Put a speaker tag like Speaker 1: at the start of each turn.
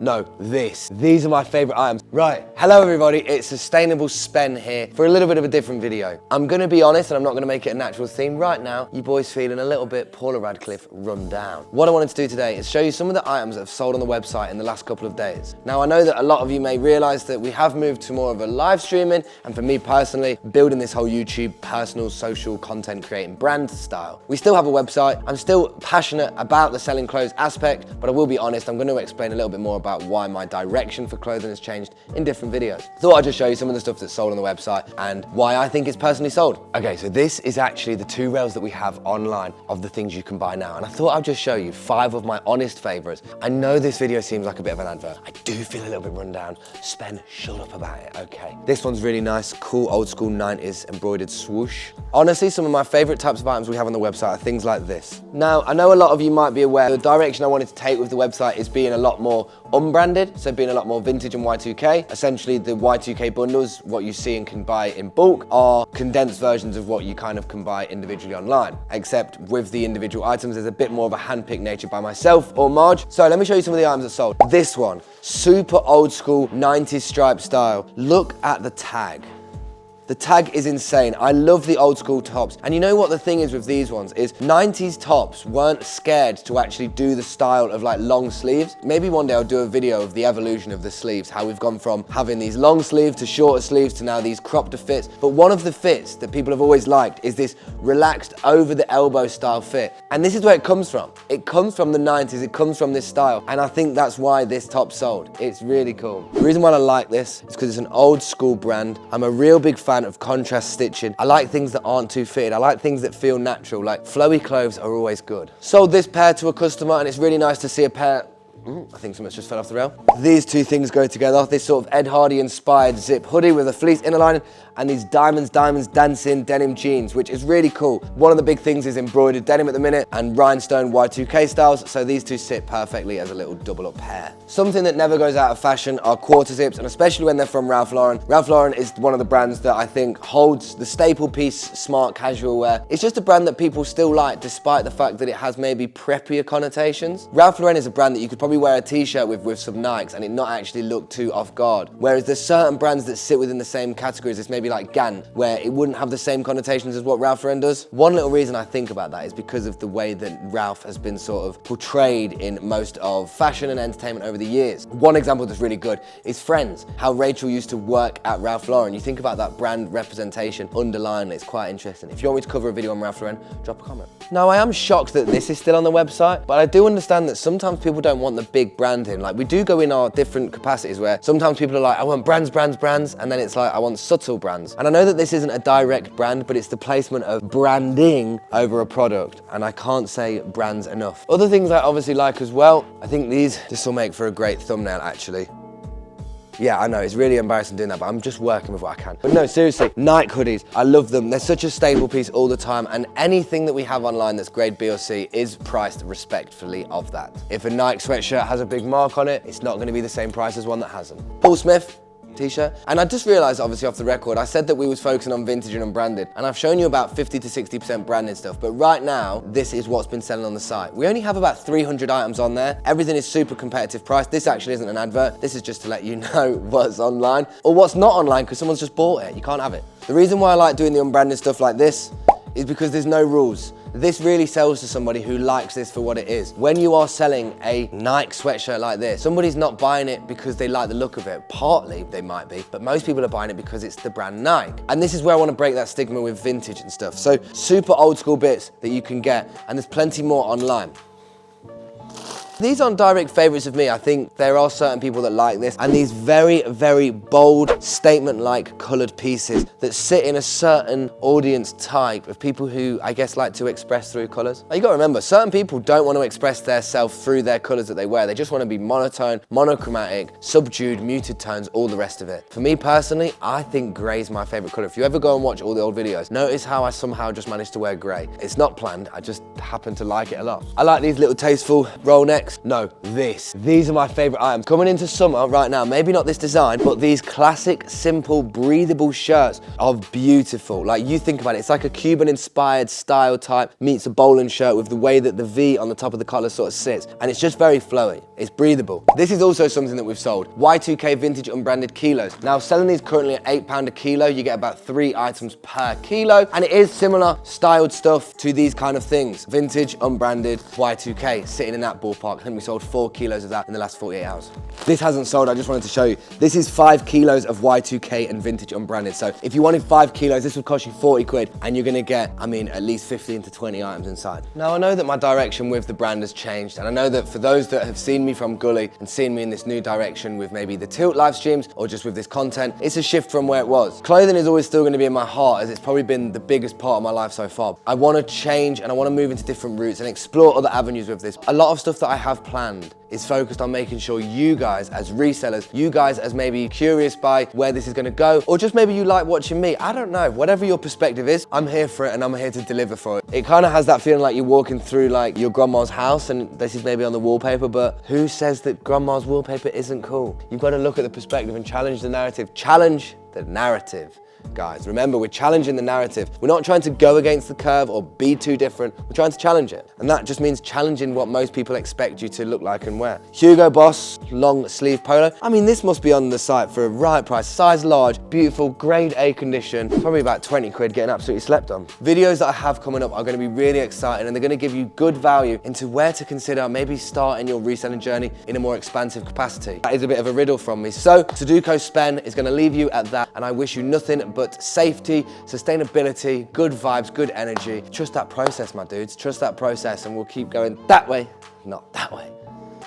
Speaker 1: No, this. These are my favorite items. Right, hello everybody, it's Sustainable Spend here for a little bit of a different video. I'm gonna be honest and I'm not gonna make it a natural theme. Right now, you boys feeling a little bit Paula Radcliffe run down. What I wanted to do today is show you some of the items that have sold on the website in the last couple of days. Now, I know that a lot of you may realize that we have moved to more of a live streaming, and for me personally, building this whole YouTube personal social content creating brand style. We still have a website. I'm still passionate about the selling clothes aspect, but I will be honest, I'm gonna explain a little bit more about why my direction for clothing has changed in different videos. Thought I'd just show you some of the stuff that's sold on the website and why I think it's personally sold. Okay, so this is actually the 2 rails that we have online of the things you can buy now. And I thought I'd just show you 5 of my honest favorites. I know this video seems like a bit of an advert. I do feel a little bit run down. Spend, shut up about it, okay. This one's really nice, cool old school 90s embroidered swoosh. Honestly, some of my favorite types of items we have on the website are things like this. Now, I know a lot of you might be aware the direction I wanted to take with the website is being a lot more unbranded, so being a lot more vintage and Y2K. Essentially, the Y2K bundles, what you see and can buy in bulk, are condensed versions of what you kind of can buy individually online. Except with the individual items, there's a bit more of a hand-picked nature by myself or Marge. So let me show you some of the items that sold. This one, super old school 90s stripe style. Look at the tag. The tag is insane. I love the old school tops. And you know what the thing is with these ones is 90s tops weren't scared to actually do the style of like long sleeves. Maybe one day I'll do a video of the evolution of the sleeves, how we've gone from having these long sleeves to shorter sleeves to now these cropped fits. But one of the fits that people have always liked is this relaxed over the elbow style fit. And this is where it comes from. It comes from the 90s, it comes from this style. And I think that's why this top sold. It's really cool. The reason why I like this is because it's an old school brand. I'm a real big fan of contrast stitching. I like things that aren't too fitted. I like things that feel natural, like flowy clothes are always good. Sold this pair to a customer and it's really nice to see a pair. I think something's just fell off the rail. These 2 things go together. This sort of Ed Hardy inspired zip hoodie with a fleece inner lining and these diamonds dancing denim jeans, which is really cool. One of the big things is embroidered denim at the minute and rhinestone Y2K styles, so these 2 sit perfectly as a little double up pair. Something that never goes out of fashion are quarter zips, and especially when they're from Ralph Lauren. Ralph Lauren is one of the brands that I think holds the staple piece smart casual wear. It's just a brand that people still like despite the fact that it has maybe preppier connotations. Ralph Lauren is a brand that you could probably wear a t-shirt with some Nikes and it not actually look too off guard. Whereas there's certain brands that sit within the same categories as maybe like Gant, where it wouldn't have the same connotations as what Ralph Lauren does. One little reason I think about that is because of the way that Ralph has been sort of portrayed in most of fashion and entertainment over the years. One example that's really good is Friends, how Rachel used to work at Ralph Lauren. You think about that brand representation underlying, it's quite interesting. If you want me to cover a video on Ralph Lauren, drop a comment. Now, I am shocked that this is still on the website, but I do understand that sometimes people don't want the big branding. Like, we do go in our different capacities where sometimes people are like, I want brands, and then it's like, I want subtle brands. And I know that this isn't a direct brand, but it's the placement of branding over a product, and I can't say brands enough. Other things I obviously like as well, I think this will make for a great thumbnail actually. Yeah, I know, it's really embarrassing doing that, but I'm just working with what I can. But no, seriously, Nike hoodies, I love them. They're such a staple piece all the time, and anything that we have online that's grade B or C is priced respectfully of that. If a Nike sweatshirt has a big mark on it, it's not gonna be the same price as one that hasn't. Paul Smith t-shirt. And I just realized, obviously off the record, I said that we was focusing on vintage and unbranded, and I've shown you about 50 to 60% branded stuff, but right now, this is what's been selling on the site. We only have about 300 items on there. Everything is super competitive price. This actually isn't an advert. This is just to let you know what's online, or what's not online, because someone's just bought it. You can't have it. The reason why I like doing the unbranded stuff like this is because there's no rules. This really sells to somebody who likes this for what it is. When you are selling a Nike sweatshirt like this, somebody's not buying it because they like the look of it. Partly they might be, but most people are buying it because it's the brand Nike. And this is where I want to break that stigma with vintage and stuff. So super old school bits that you can get, and there's plenty more online. These aren't direct favorites of me. I think there are certain people that like this, and these very, very bold, statement-like colored pieces that sit in a certain audience type of people who, I guess, like to express through colors. Now, you gotta remember, certain people don't want to express their self through their colors that they wear. They just want to be monotone, monochromatic, subdued, muted tones, all the rest of it. For me personally, I think gray's my favorite color. If you ever go and watch all the old videos, notice how I somehow just managed to wear gray. It's not planned, I just happen to like it a lot. I like these little tasteful roll necks. X. No, this. These are my favorite items. Coming into summer right now, maybe not this design, but these classic, simple, breathable shirts are beautiful. Like, you think about it, it's like a Cuban-inspired style type meets a bowling shirt with the way that the V on the top of the collar sort of sits. And it's just very flowy. It's breathable. This is also something that we've sold. Y2K vintage unbranded kilos. Now, selling these currently at £8 a kilo, you get about 3 items per kilo. And it is similar styled stuff to these kind of things. Vintage, unbranded, Y2K, sitting in that ballpark. I think we sold 4 kilos of that in the last 48 hours. This hasn't sold, I just wanted to show you. This is 5 kilos of Y2K and vintage unbranded. So if you wanted 5 kilos, this would cost you 40 quid and you're gonna get, I mean, at least 15 to 20 items inside. Now, I know that my direction with the brand has changed, and I know that for those that have seen me from Gully and seen me in this new direction with maybe the Tilt live streams or just with this content, it's a shift from where it was. Clothing is always still gonna be in my heart, as it's probably been the biggest part of my life so far. I wanna change and I wanna move into different routes and explore other avenues with this. A lot of stuff that I have planned is focused on making sure you guys as resellers, you guys as maybe curious by where this is gonna go, or just maybe you like watching me, I don't know, whatever your perspective is, I'm here for it and I'm here to deliver for it. It kind of has that feeling like you're walking through like your grandma's house and this is maybe on the wallpaper, but who says that grandma's wallpaper isn't cool? You've got to look at the perspective and challenge the narrative. Challenge the narrative. Guys, remember, we're challenging the narrative. We're not trying to go against the curve or be too different. We're trying to challenge it. And that just means challenging what most people expect you to look like and wear. Hugo Boss, long sleeve polo. I mean, this must be on the site for a right price. Size large, beautiful, grade A condition. Probably about 20 quid, getting absolutely slept on. Videos that I have coming up are gonna be really exciting and they're gonna give you good value into where to consider maybe starting your reselling journey in a more expansive capacity. That is a bit of a riddle from me. So, Sudoku Spen is gonna leave you at that, and I wish you nothing but safety, sustainability, good vibes, good energy. Trust that process, my dudes. Trust that process and we'll keep going that way, not that way.